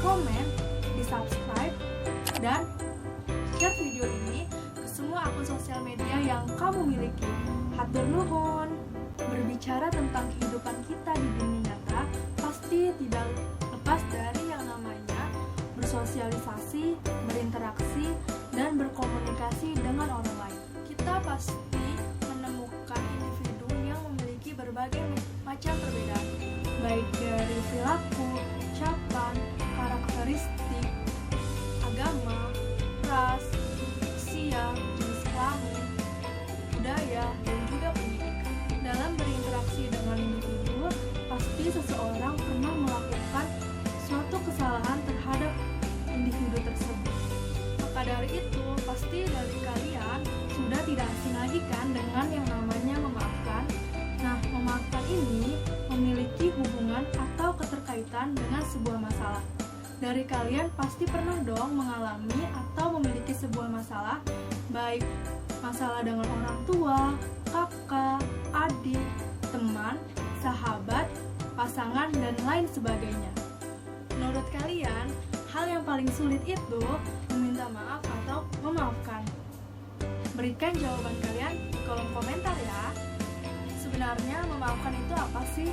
komen, di subscribe, dan share video ini ke semua akun sosial media yang kamu miliki. Hatur nuhun. Berbicara tentang kehidupan kita di dunia nyata pasti tidak lepas dari yang namanya bersosialisasi, berinteraksi, dan berkomunikasi dengan orang lain. Kita pasti menemukan individu yang memiliki berbagai macam perbedaan, baik dari perilaku, ucapan, karakteristik, agama, ras, usia, jenis kelamin, budaya, dan juga pendidikan. Dalam berinteraksi dengan individu, pasti seseorang pernah melakukan suatu kesalahan terhadap individu tersebut. Maka dari itu, pasti dari kalian sudah tidak asing lagi kan dengan yang namanya memaafkan. Nah, memaafkan ini memiliki hubungan atau keterkaitan dengan sebuah masalah. Dari kalian pasti pernah dong mengalami atau memiliki sebuah masalah, baik masalah dengan orang tua, kakak, adik, teman, sahabat, pasangan, dan lain sebagainya. Menurut kalian, hal yang paling sulit itu meminta maaf atau memaafkan? Berikan jawaban kalian di kolom komentar ya. Sebenarnya memaafkan itu apa sih?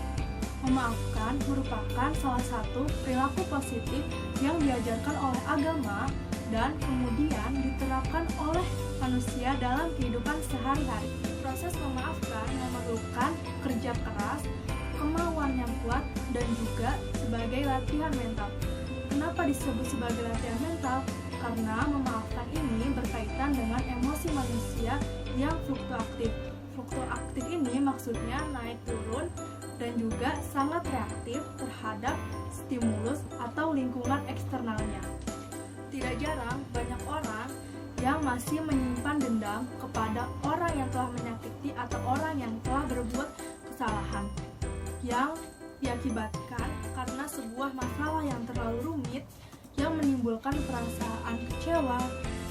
Memaafkan merupakan salah satu perilaku positif yang diajarkan oleh agama dan kemudian diterapkan oleh manusia dalam kehidupan sehari-hari. Proses memaafkan memerlukan kerja keras, kemauan yang kuat, dan juga sebagai latihan mental. Kenapa disebut sebagai latihan mental? Karena memaafkan ini berkaitan dengan emosi manusia yang fluktuatif. Fluktuatif ini maksudnya naik turun dan juga sangat reaktif terhadap stimulus atau lingkungan eksternalnya. Tidak jarang banyak orang yang masih menyimpan dendam kepada orang yang telah menyakiti atau orang yang telah berbuat kesalahan yang diakibatkan karena sebuah masalah yang terlalu rumit yang menimbulkan perasaan kecewa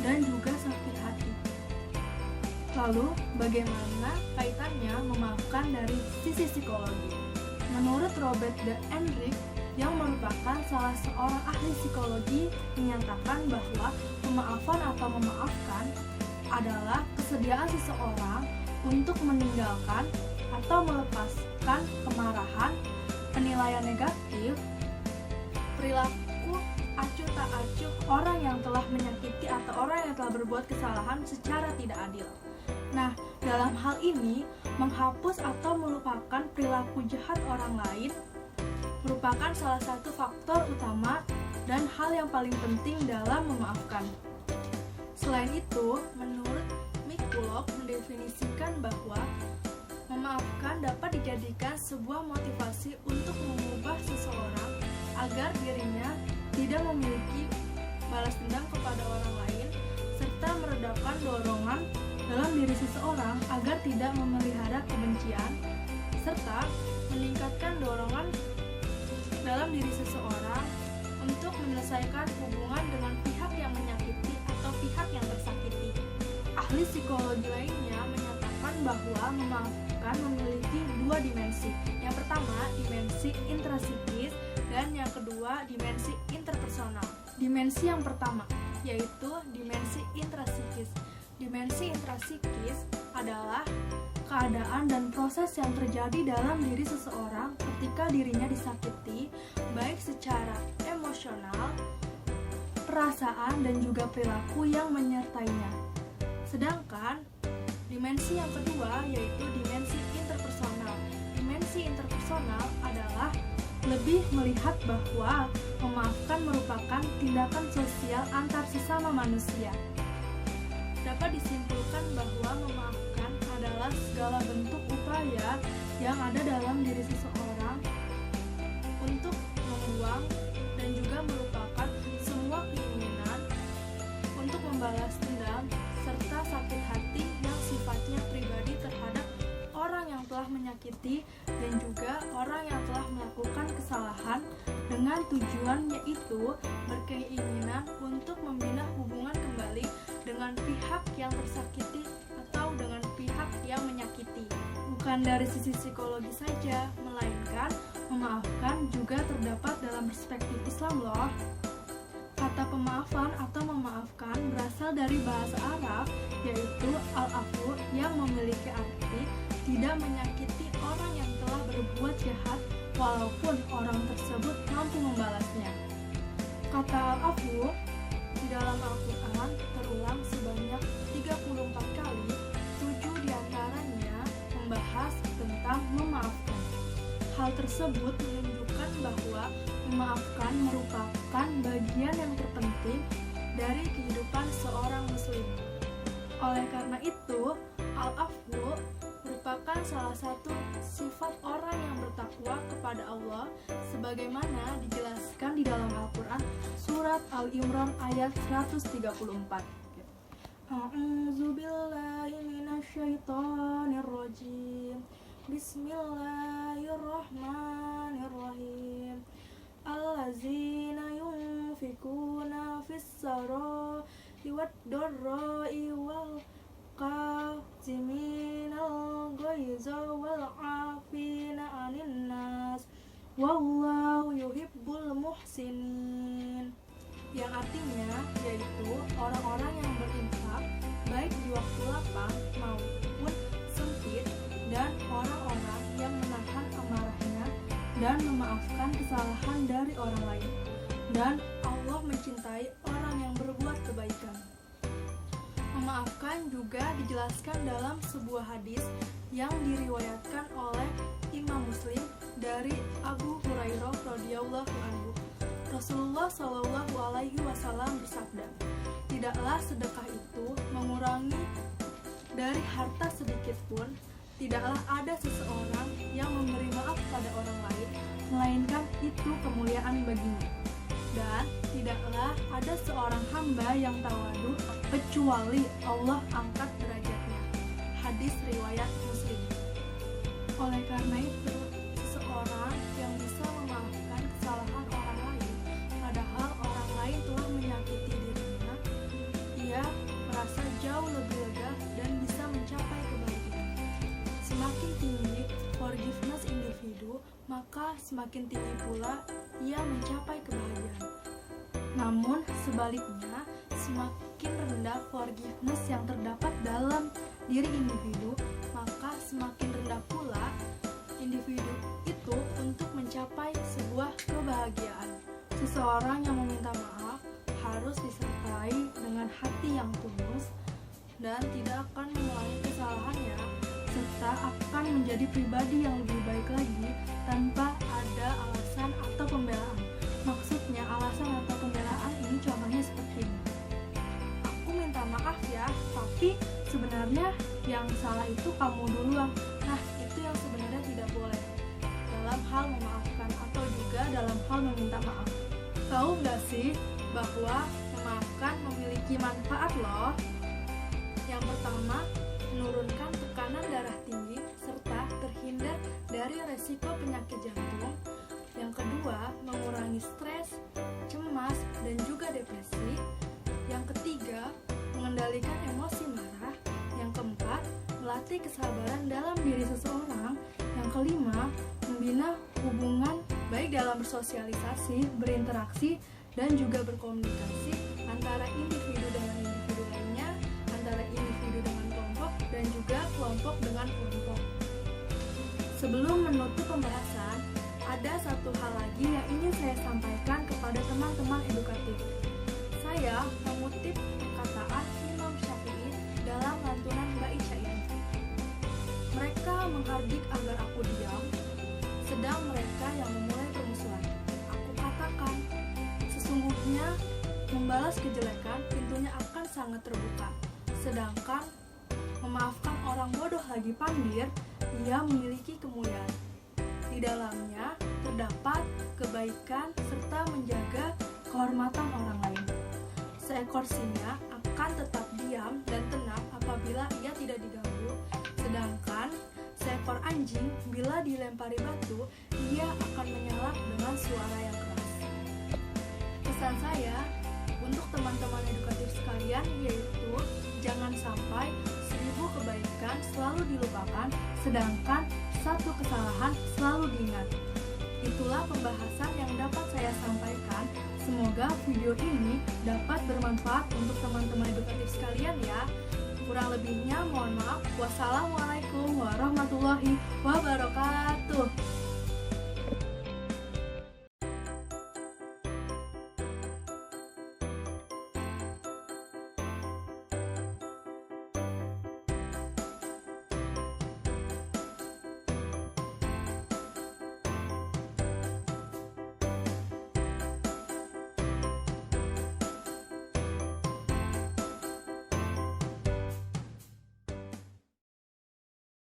dan juga sakit hati. Lalu, bagaimana kaitannya memaafkan dari sisi psikologi? Menurut Robert D. Enright yang merupakan salah seorang ahli psikologi menyatakan bahwa pemaafan atau memaafkan adalah kesediaan seseorang untuk meninggalkan atau melepaskan kemarahan, penilaian negatif, perilaku acuh tak acuh orang yang telah menyakiti atau orang yang telah berbuat kesalahan secara tidak adil. Nah, dalam hal ini, menghapus atau melupakan perilaku jahat orang lain merupakan salah satu faktor utama dan hal yang paling penting dalam memaafkan. Selain itu, menurut Mikulov mendefinisikan bahwa memaafkan dapat dijadikan sebuah motivasi untuk mengubah seseorang agar dirinya tidak memiliki balas dendam kepada orang lain, serta meredakan dorongan dalam diri seseorang agar tidak memelihara kebencian, serta meningkatkan dorongan dalam diri seseorang untuk menyelesaikan hubungan dengan pihak yang menyakiti atau pihak yang tersakiti. Ahli psikologi lainnya menyatakan bahwa memaafkan memiliki dua dimensi. Yang pertama, dimensi intrapsikis, dan yang kedua, dimensi interpersonal. Dimensi yang pertama yaitu dimensi intrapsikis. Dimensi intrapsikis adalah keadaan dan proses yang terjadi dalam diri seseorang ketika dirinya disakiti, baik secara emosional, perasaan, dan juga perilaku yang menyertainya. Sedangkan dimensi yang kedua yaitu dimensi interpersonal. Dimensi interpersonal adalah lebih melihat bahwa memaafkan merupakan tindakan sosial antar sesama manusia. Dapat disimpulkan bahwa memaafkan adalah segala bentuk upaya yang ada dalam diri seseorang untuk membuang dan juga melupakan semua keinginan untuk membalas dendam serta sakit hati yang sifatnya pribadi terhadap orang yang telah menyakiti dan juga orang yang telah melakukan kesalahan dengan tujuan yaitu berkeinginan untuk membina hubungan kembali dengan pihak yang tersakiti atau dengan pihak yang menyakiti. Bukan dari sisi psikologi saja, melainkan memaafkan juga terdapat dalam perspektif Islam loh. Kata pemaafan atau memaafkan berasal dari bahasa Arab, yaitu al-afu, yang memiliki arti tidak menyakiti orang yang telah berbuat jahat walaupun orang tersebut mampu membalasnya. Kata al-afu di dalam Al-Quran terulang sebanyak 34 kali, 7 diantaranya membahas tentang memaafkan. Hal tersebut menunjukkan bahwa memaafkan merupakan bagian yang terpenting dari kehidupan seorang muslim. Oleh karena itu, al-afwu merupakan salah satu sifat orang yang bertakwa kepada Allah sebagaimana dijelaskan di dalam Al-Quran surat Al-Imran ayat 134. A'udzubillahi minasyaitonirrajim. Bismillahirrahmanirrahim. Allazina yunfikuna fis-sarai wad-dharrai wal qaziminal ghaiza wal 'afina 'anil nas wallahu yuhibbul muhsinin. Yang artinya yaitu orang-orang yang berinfak baik di waktu lapang maupun sempit, dan orang-orang yang menahan amarahnya dan memaafkan kesalahan dari orang lain. Dan Allah mencintai orang yang berbuat kebaikan. Memaafkan juga dijelaskan dalam sebuah hadis yang diriwayatkan oleh Imam Muslim dari Abu Hurairah radhiyallahu anhu. Rasulullah Shallallahu alaihi wasallam bersabda, "Tidaklah sedekah itu mengurangi dari harta sedikit pun, tidaklah ada seseorang yang memberi maaf pada orang lain, melainkan itu kemuliaan baginya. Dan tidaklah ada seorang hamba yang tawadu, kecuali Allah angkat derajatnya." Hadis riwayat Muslim. Oleh karena itu, seseorang yang bisa memaafkan kesalahan orang lain, padahal orang lain telah menyakiti dirinya, ia merasa jauh lebih lega dan bisa mencapai kebahagiaan. Semakin tinggi forgiveness individu, maka semakin tinggi pula ia mencapai kebahagiaan. Namun sebaliknya, semakin rendah forgiveness yang terdapat dalam diri individu, maka semakin rendah pula individu itu untuk mencapai sebuah kebahagiaan. Seseorang yang meminta maaf harus disertai dengan hati yang tulus dan tidak akan mengulangi kesalahannya, serta akan menjadi pribadi yang lebih baik lagi tanpa ada alasan atau pembelaan. Maksudnya alasan atau pembelaan ini contohnya seperti ini. Aku minta maaf ya, tapi sebenarnya yang salah itu kamu duluan. Nah, itu yang sebenarnya tidak boleh dalam hal memaafkan atau juga dalam hal meminta maaf. Tahu nggak sih bahwa memaafkan memiliki manfaat loh? Yang pertama, menurunkan tekanan darah tinggi serta terhindar dari resiko penyakit jantung. Yang kedua, mengurangi stres, cemas, dan juga depresi. Yang ketiga, mengendalikan emosi marah. Yang keempat, melatih kesabaran dalam diri seseorang. Yang kelima, membina hubungan baik dalam bersosialisasi, berinteraksi, dan juga berkomunikasi antara individu dengan individu lainnya, antara individu dengan kelompok, dan juga kelompok dengan kelompok. Sebelum menutup pembahasan, ada satu hal lagi yang ingin saya sampaikan kepada teman-teman edukatif. Saya mengutip perkataan Imam Syafi'i dalam lantunan Bait Syair. Mereka menghardik agar aku diam, sedang mereka yang memulai permusuhan. Aku katakan, sesungguhnya membalas kejelekan pintunya akan sangat terbuka, sedangkan memaafkan orang bodoh lagi pandir, ia memiliki kemuliaan. Di dalamnya terdapat kebaikan serta menjaga kehormatan orang lain. Seekor singa akan tetap diam dan tenang apabila ia tidak diganggu, sedangkan seekor anjing bila dilempari batu, ia akan menyalak dengan suara yang keras. Pesan saya untuk teman-teman edukatif sekalian yaitu jangan sampai 1000 kebaikan selalu dilupakan, sedangkan satu kesalahan selalu diingat. Itulah pembahasan yang dapat saya sampaikan. Semoga video ini dapat bermanfaat untuk teman-teman edukatif sekalian ya. Kurang lebihnya mohon maaf. Wassalamualaikum warahmatullahi